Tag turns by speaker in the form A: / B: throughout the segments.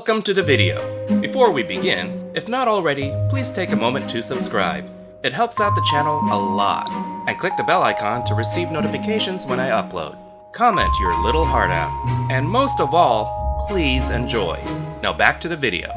A: Welcome to the video. Before we begin, if not already, please take a moment to subscribe. It helps out the channel a lot. And click the bell icon to receive notifications when I upload. Comment your little heart out. And most of all, please enjoy. Now back to the video.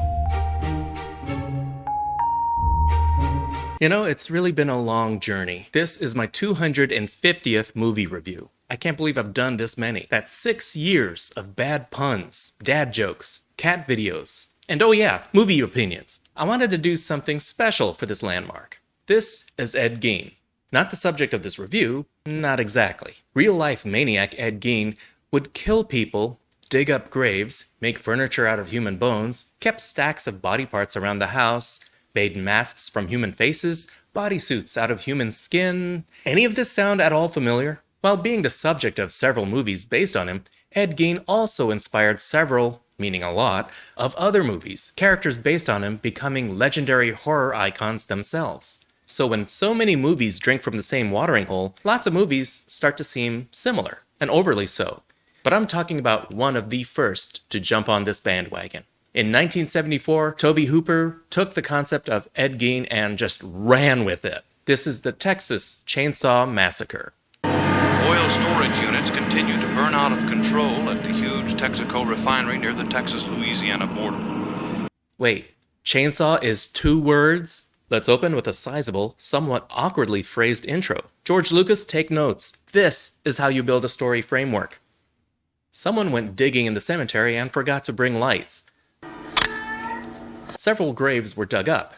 A: You know, it's really been a long journey. This is my 250th movie review. I can't believe I've done this many. That's 6 years of bad puns, dad jokes, cat videos, and oh yeah, movie opinions. I wanted to do something special for this landmark. This is Ed Gein. Not the subject of this review, not exactly. Real-life maniac Ed Gein would kill people, dig up graves, make furniture out of human bones, kept stacks of body parts around the house, made masks from human faces, bodysuits out of human skin. Any of this sound at all familiar? While being the subject of several movies based on him, Ed Gein also inspired several, meaning a lot, of other movies, characters based on him becoming legendary horror icons themselves. So when so many movies drink from the same watering hole, lots of movies start to seem similar, and overly so. But I'm talking about one of the first to jump on this bandwagon. In 1974, Tobe Hooper took the concept of Ed Gein and just ran with it. This is the Texas Chainsaw Massacre.
B: Oil storage units continue to burn out of control at the huge Texaco refinery near the Texas-Louisiana border.
A: Wait, chainsaw is 2 words? Let's open with a sizable, somewhat awkwardly phrased intro. George Lucas, take notes. This is how you build a story framework. Someone went digging in the cemetery and forgot to bring lights. Several graves were dug up.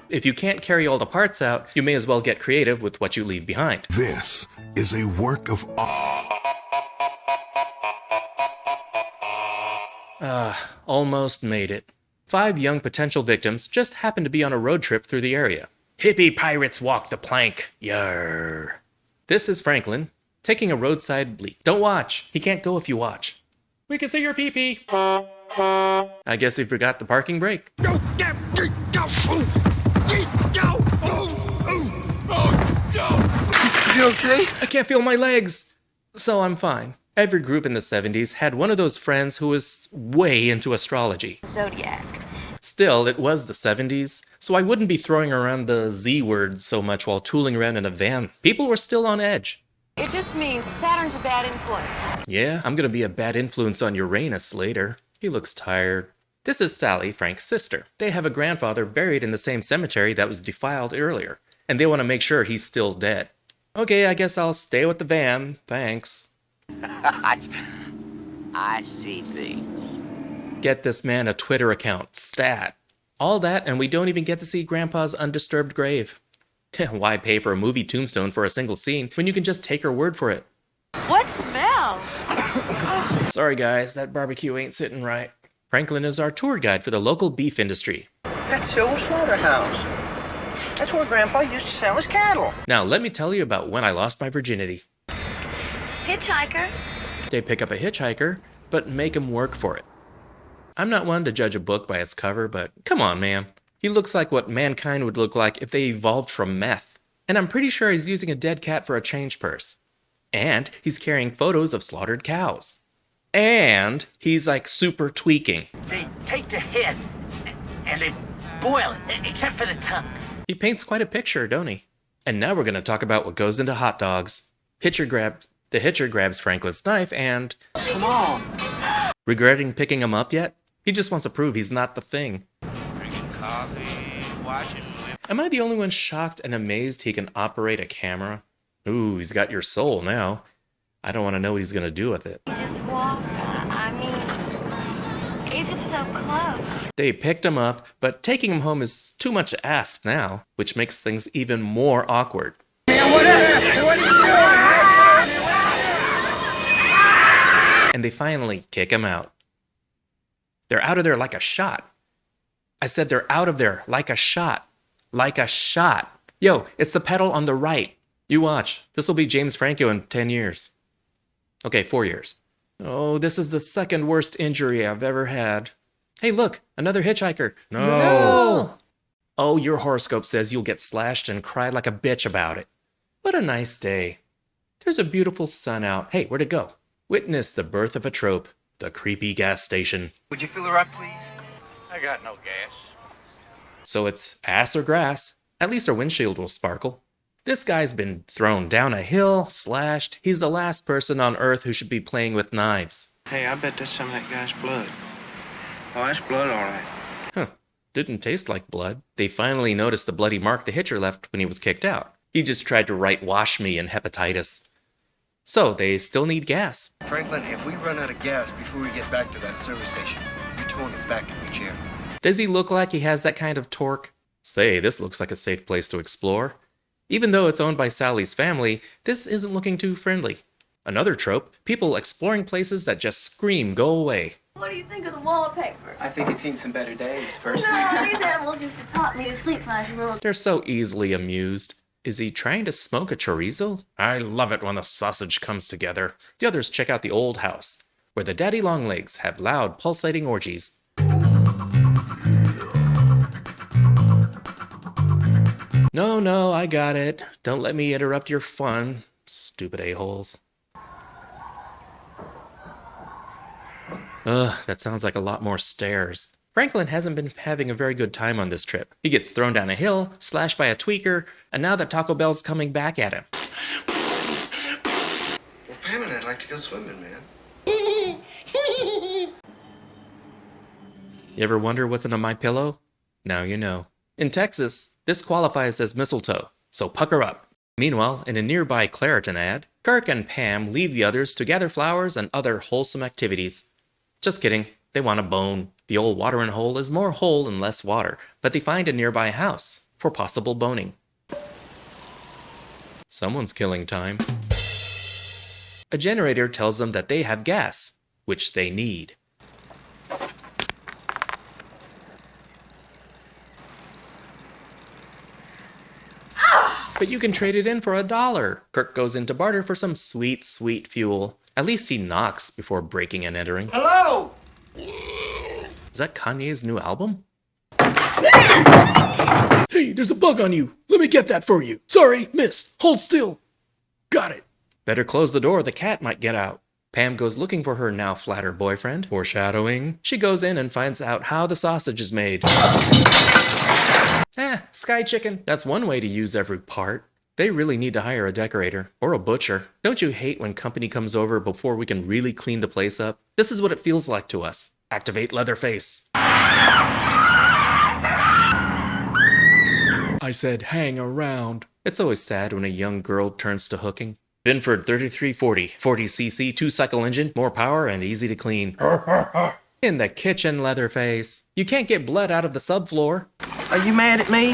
A: If you can't carry all the parts out, you may as well get creative with what you leave behind.
C: This is a work of art.
A: Almost made it. 5 young potential victims just happened to be on a road trip through the area. Hippie pirates walk the plank, yarr. This is Franklin, taking a roadside bleep. Don't watch, he can't go if you watch. We can see your pee-pee. I guess he forgot the parking brake.
C: Go! You okay?
A: I can't feel my legs. So I'm fine. Every group in the 70s had one of those friends who was way into astrology.
D: Zodiac.
A: Still, it was the 70s, so I wouldn't be throwing around the Z word so much while tooling around in a van. People were still on edge.
D: It just means Saturn's a bad influence.
A: Yeah, I'm gonna be a bad influence on Uranus later. He looks tired. This is Sally, Frank's sister. They have a grandfather buried in the same cemetery that was defiled earlier, and they want to make sure he's still dead. Okay, I guess I'll stay with the van, thanks.
E: I see things.
A: Get this man a Twitter account, stat. All that, and we don't even get to see Grandpa's undisturbed grave. Why pay for a movie tombstone for a single scene when you can just take her word for it?
D: What smells?
A: Sorry guys, that barbecue ain't sitting right. Franklin is our tour guide for the local beef industry.
F: That's the old slaughterhouse. That's where Grandpa used to sell his cattle.
A: Now let me tell you about when I lost my virginity.
D: Hitchhiker.
A: They pick up a hitchhiker, but make him work for it. I'm not one to judge a book by its cover, but come on, man. He looks like what mankind would look like if they evolved from meth. And I'm pretty sure he's using a dead cat for a change purse. And he's carrying photos of slaughtered cows. And he's like super tweaking.
F: They take the head and they boil it, except for the tongue.
A: He paints quite a picture, don't he? And now we're going to talk about what goes into hot dogs. The hitcher grabs Franklin's knife and...
F: Come on.
A: Regretting picking him up yet? He just wants to prove he's not the thing.
B: Drinking coffee, watching movies.
A: Am I the only one shocked and amazed he can operate a camera? Ooh, he's got your soul now. I don't want to know what he's going to do with it.
D: You just walk. I mean, if it's so close.
A: They picked him up, but taking him home is too much to ask now, which makes things even more awkward. And they finally kick him out. They're out of there like a shot. I said they're out of there like a shot. Like a shot. Yo, it's the pedal on the right. You watch. This will be James Franco in 10 years. Okay, 4 years. Oh, this is the second worst injury I've ever had. Hey, look, another hitchhiker. No! Oh, your horoscope says you'll get slashed and cry like a bitch about it. What a nice day. There's a beautiful sun out. Hey, where'd it go? Witness the birth of a trope. the creepy gas station.
G: Would you fill her up, please?
F: I got no gas.
A: So it's ass or grass. At least her windshield will sparkle. This guy's been thrown down a hill, slashed. He's the last person on Earth who should be playing with knives.
G: Hey, I bet that's some of that guy's blood. Oh, that's blood, all right.
A: Huh. Didn't taste like blood. They finally noticed the bloody mark the hitcher left when he was kicked out. He just tried to write "wash me" in hepatitis. So they still need gas.
H: Franklin, if we run out of gas before we get back to that service station, you towing us back in your chair.
A: Does he look like he has that kind of torque? Say, this looks like a safe place to explore. Even though it's owned by Sally's family, this isn't looking too friendly. Another trope, people exploring places that just scream go away.
I: What do you think of the wallpaper?
J: I think it's seen some better days, personally.
I: No, these animals used to taunt me to sleep last room.
A: They're so easily amused. Is he trying to smoke a chorizo? I love it when the sausage comes together. The others check out the old house, where the daddy longlegs have loud, pulsating orgies. No, I got it. Don't let me interrupt your fun, stupid a-holes. Ugh, that sounds like a lot more stairs. Franklin hasn't been having a very good time on this trip. He gets thrown down a hill, slashed by a tweaker, and now that Taco Bell's coming back at him.
H: Well, Pam and I'd like to go swimming, man.
A: You ever wonder what's in a MyPillow? Now you know. In Texas, this qualifies as mistletoe, so pucker up. Meanwhile, in a nearby Claritin ad, Kirk and Pam leave the others to gather flowers and other wholesome activities. Just kidding, they want a bone. The old watering hole is more hole and less water, but they find a nearby house for possible boning. Someone's killing time. A generator tells them that they have gas, which they need. But you can trade it in for $1. Kirk goes in to barter for some sweet, sweet fuel. At least he knocks before breaking and entering.
G: Hello!
A: Is that Kanye's new album? Hey, there's a bug on you. Let me get that for you. Sorry, missed. Hold still. Got it. Better close the door, the cat might get out. Pam goes looking for her now flatter boyfriend. Foreshadowing. She goes in and finds out how the sausage is made. Sky chicken. That's one way to use every part. They really need to hire a decorator or a butcher. Don't you hate when company comes over before we can really clean the place up? This is what it feels like to us. Activate Leatherface. I said hang around. It's always sad when a young girl turns to hooking. Binford 3340, 40cc 2-cycle engine, more power and easy to clean. In the kitchen, Leatherface. You can't get blood out of the subfloor.
G: Are you mad at me?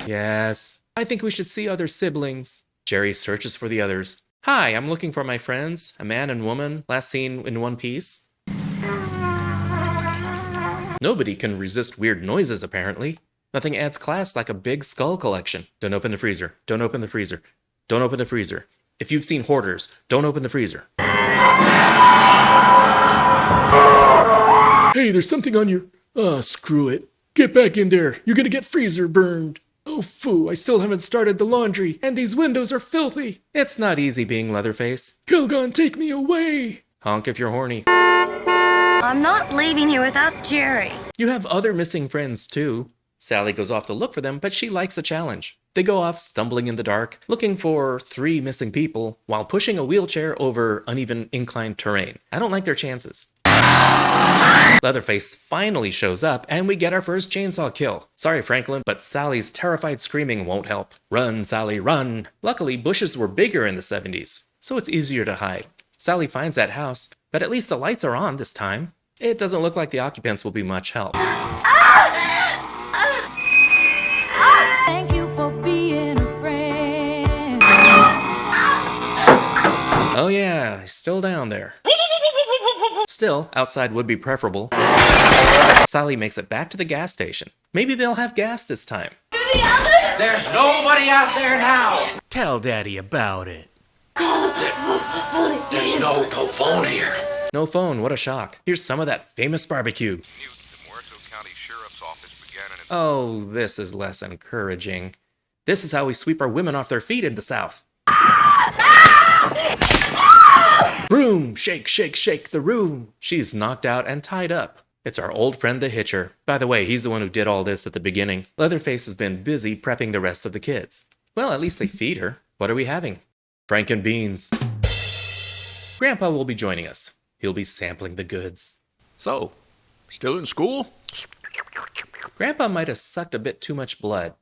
A: Yes. I think we should see other siblings. Jerry searches for the others. Hi, I'm looking for my friends, a man and woman, last seen in one piece. Nobody can resist weird noises, apparently. Nothing adds class like a big skull collection. Don't open the freezer. Don't open the freezer. Don't open the freezer. If you've seen Hoarders, don't open the freezer. Hey, there's something on your... screw it. Get back in there. You're gonna get freezer burned. Oh, phoo, I still haven't started the laundry, and these windows are filthy. It's not easy being Leatherface. Kilgon, take me away. Honk if you're horny.
D: I'm not leaving here without Jerry.
A: You have other missing friends, too. Sally goes off to look for them, but she likes a challenge. They go off stumbling in the dark, looking for 3 missing people, while pushing a wheelchair over uneven inclined terrain. I don't like their chances. Leatherface finally shows up, and we get our first chainsaw kill. Sorry, Franklin, but Sally's terrified screaming won't help. Run, Sally, run! Luckily, bushes were bigger in the 70s, so it's easier to hide. Sally finds that house, but at least the lights are on this time. It doesn't look like the occupants will be much help.
I: Thank you for being a friend.
A: Oh yeah, he's still down there. Still, outside would be preferable. Sally makes it back to the gas station. Maybe they'll have gas this time.
F: There's nobody out there now.
A: Tell Daddy about it.
F: There's no phone here.
A: No phone, what a shock. Here's some of that famous barbecue.
B: The Muerto County Sheriff's Office began an
A: Oh, this is less encouraging. This is how we sweep our women off their feet in the South. Room! Shake, shake, shake the room! She's knocked out and tied up. It's our old friend the Hitcher. By the way, he's the one who did all this at the beginning. Leatherface has been busy prepping the rest of the kids. Well, at least they feed her. What are we having? Franken beans. Grandpa will be joining us. He'll be sampling the goods.
K: So, still in school?
A: Grandpa might have sucked a bit too much blood.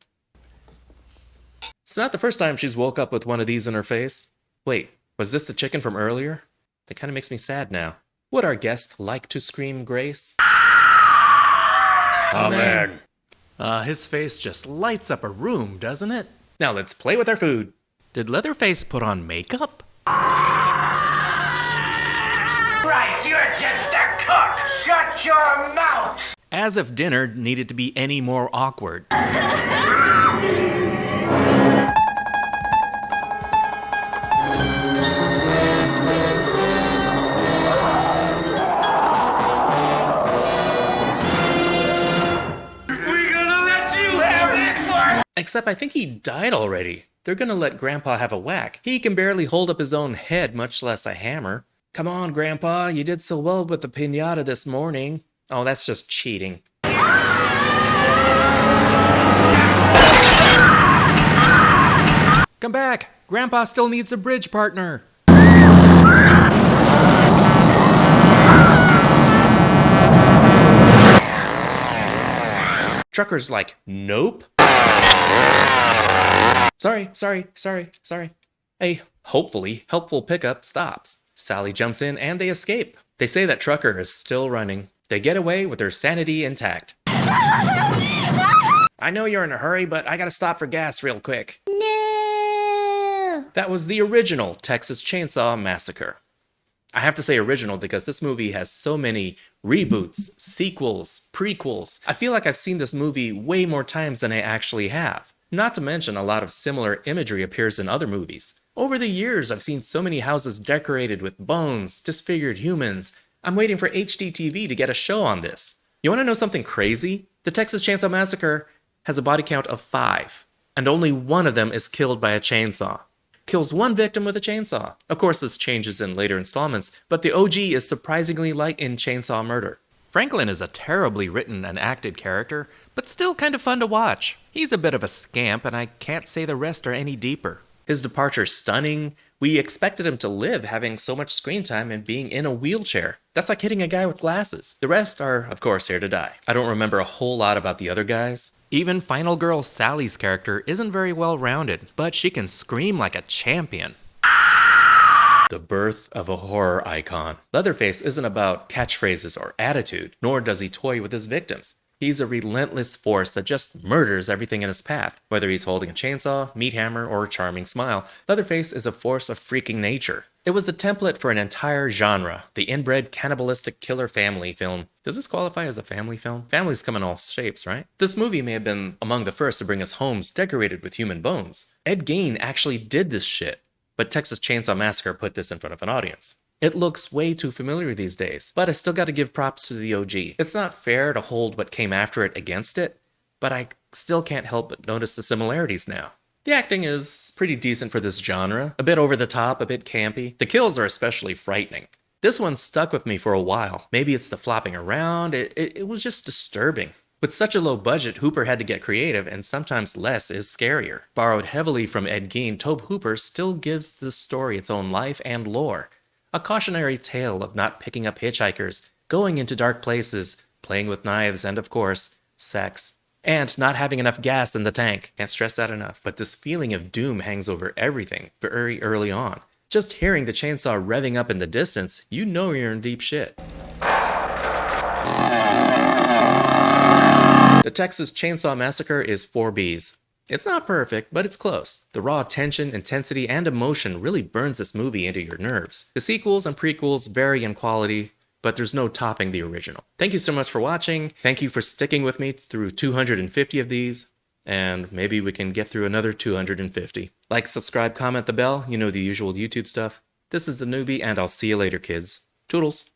A: It's not the first time she's woke up with one of these in her face. Wait, was this the chicken from earlier? That kind of makes me sad now. Would our guest like to scream grace?
K: Amen.
A: His face just lights up a room, doesn't it? Now let's play with our food. Did Leatherface put on makeup?
F: Right, you're just a cook. Shut your mouth.
A: As if dinner needed to be any more awkward. Except I think he died already. They're gonna let Grandpa have a whack. He can barely hold up his own head, much less a hammer. Come on, Grandpa, you did so well with the piñata this morning. Oh, that's just cheating. Come back! Grandpa still needs a bridge partner. Trucker's like, nope. Sorry. A hopefully helpful pickup stops. Sally jumps in and they escape. They say that Trucker is still running. They get away with their sanity intact. I know you're in a hurry, but I gotta stop for gas real quick. No! That was the original Texas Chainsaw Massacre. I have to say original because this movie has so many reboots, sequels, prequels. I feel like I've seen this movie way more times than I actually have. Not to mention a lot of similar imagery appears in other movies. Over the years, I've seen so many houses decorated with bones, disfigured humans. I'm waiting for HDTV to get a show on this. You want to know something crazy? The Texas Chainsaw Massacre has a body count of 5, and only one of them is killed by a chainsaw. Kills one victim with a chainsaw. Of course, this changes in later installments, but the OG is surprisingly light in chainsaw murder. Franklin is a terribly written and acted character, but still kind of fun to watch. He's a bit of a scamp, and I can't say the rest are any deeper. His departure's stunning. We expected him to live, having so much screen time and being in a wheelchair. That's like hitting a guy with glasses. The rest are, of course, here to die. I don't remember a whole lot about the other guys. Even Final Girl Sally's character isn't very well rounded, but she can scream like a champion. The birth of a horror icon. Leatherface isn't about catchphrases or attitude, nor does he toy with his victims. He's a relentless force that just murders everything in his path. Whether he's holding a chainsaw, meat hammer, or a charming smile, Leatherface is a force of freaking nature. It was the template for an entire genre, the inbred cannibalistic killer family film. Does this qualify as a family film? Families come in all shapes, right? This movie may have been among the first to bring us homes decorated with human bones. Ed Gein actually did this shit, but Texas Chainsaw Massacre put this in front of an audience. It looks way too familiar these days, but I still gotta give props to the OG. It's not fair to hold what came after it against it, but I still can't help but notice the similarities now. The acting is pretty decent for this genre, a bit over the top, a bit campy. The kills are especially frightening. This one stuck with me for a while. Maybe it's the flopping around, it was just disturbing. With such a low budget, Hooper had to get creative, and sometimes less is scarier. Borrowed heavily from Ed Gein, Tobe Hooper still gives the story its own life and lore. A cautionary tale of not picking up hitchhikers, going into dark places, playing with knives, and of course, sex. And not having enough gas in the tank. Can't stress that enough. But this feeling of doom hangs over everything very early on. Just hearing the chainsaw revving up in the distance, you know you're in deep shit. The Texas Chainsaw Massacre is 4 Bs. It's not perfect, but it's close. The raw tension, intensity, and emotion really burns this movie into your nerves. The sequels and prequels vary in quality, but there's no topping the original. Thank you so much for watching. Thank you for sticking with me through 250 of these, and maybe we can get through another 250. Like, subscribe, comment the bell, you know the usual YouTube stuff. This is theNewBee, and I'll see you later, kids. Toodles.